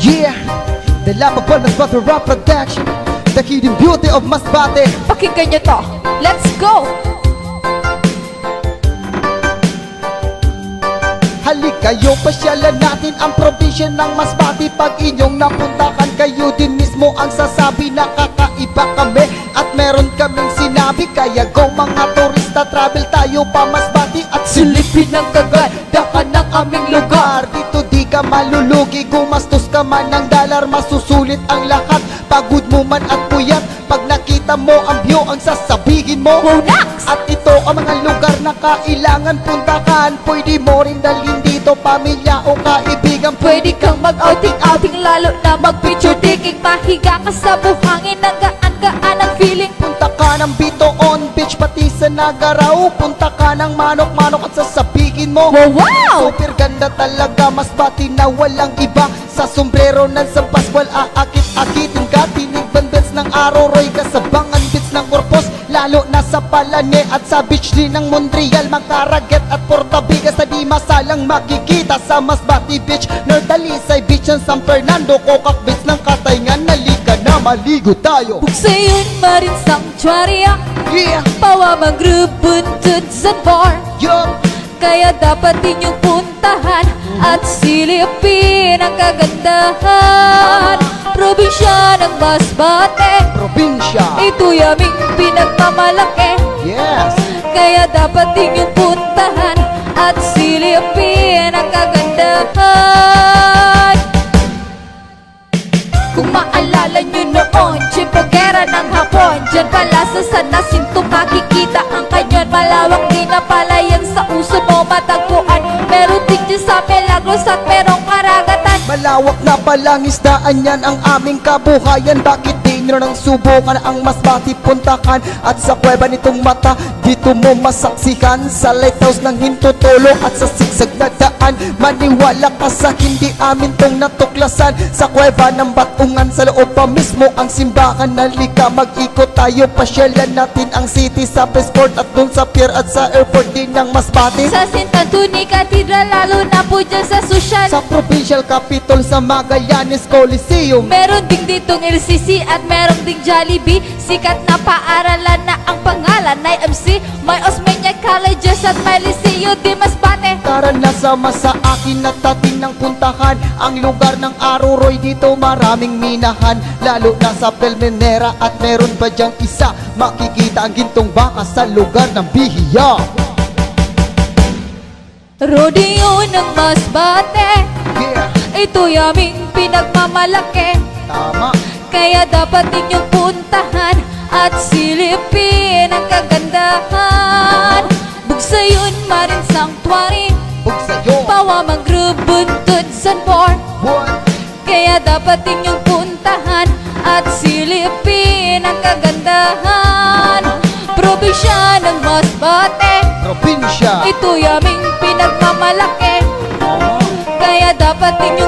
Yeah, the lovable Masbate rap production, the hidden beauty of Masbate. Pakinggan nyo to. Let's go! Halikayo, pasyalan natin ang probinsya ng Masbate. Pag inyong napuntahan, kayo din mismo ang sasabi na kakaiba kami at meron kaming sinabi. Kaya go mga turista, travel tayo pa Masbate at silipin ang kagandahan ng aming lugar. Dito di ka malulugi, gumastos ka man ng dollar, masusulit ang lahat. Pagod mo man at puyat, pag nakita mo ang view, ang sasabihin mo, Wow, Nax! at ito ang mga lugar na kailangan puntahan. Pwede mo rin dalhin dito pamilya o kaibigan. Pwede kang mag-outing-outing, lalo na mag-picture taking. Mahiga ka sa buhangin, ang gaan-gaan ang feeling. Punta ka ng Bitoon Beach, pati sa Nagarao. Punta ka ng Manok-Manok at sasabihin mo, Wow, wow! super ganda talaga Masbate na walang iba. Sa sombrero ng San Pascual, aakit-akitin ka. Tinig-banbets ng Aroroy, kasabangan bits ng Corpus, lalo na sa Palane at sa beach din ng Montreal. Makaraget at Portabigas na di masalang makikita sa Masbate Beach. Nordalisay Beach ng San Fernando, Cocac Beach ng Katayngan. Nalika na maligo tayo. Buksayon Marine Sanctuary, Yeah, Pawamang Group, Buntod, Zanbar. yup, Kaya dapat inyong puntahan at silipin ang kagandahan. Probinsya ng Masbate, probinsya. ito'y aming pinagmamalaki. Yes, Kaya dapat inyong puntahan at silipin ang kagandahan. Kung maalala nyo noon, Chimpogera ng Hapon, dyan pala sa San Jacinto makikita ang kanyon. Malawak din na palayan sa uso mo matagpuan. Meron din dyan sa Milagros at merong karagatan. malawak na palang isdaan, yan ang aming kabuhayan. Bakit di nyo nang subukan ang Masbate puntahan? At sa kuweba nitong mata, dito mo masaksihan. Sa lighthouse ng Hintutulong at sa sigsag na daan, maniwala ka sa hindi amin tong natuklasan. Sa kuweba ng Batungan, sa loob pa mismo ang simbahan. Nalika mag-ikot tayo, pasyalan natin ang city sa Passport at dun sa pier at sa airport din ng Masbate. Sa Sintantuni Cathedral, lalo na po dyan sa Social. Sa Provincial Capitol, sa Magallanes Coliseum. Meron ding ditong LCC at meron ding Jollibee. Sikat na paaralan na ang pangalan ay MC. May Osmeña Colleges at may Liceo di Masbate. Tara na sama sa akin at atin ng puntahan ang lugar ng Aroroy. Dito maraming minahan, lalo na sa Pelmenera. At meron pa dyang isa, makikita ang gintong baka sa lugar ng Bihiya. Rodeo ng Masbate, Yeah, ito'y aming pinagmamalaki. tama. Kaya dapat inyong puntahan at silipin ang kagandahan. Bugsayon Marine Sanctuary, Huwag sa'yo, Pawamang Group, Buntod, Zanbar. buwan, Kaya dapat inyong puntahan at silipin ang kagandahan. Probinsya ng Masbate, probinsya. ito'y aming pinagmamalaki. Kaya dapat inyong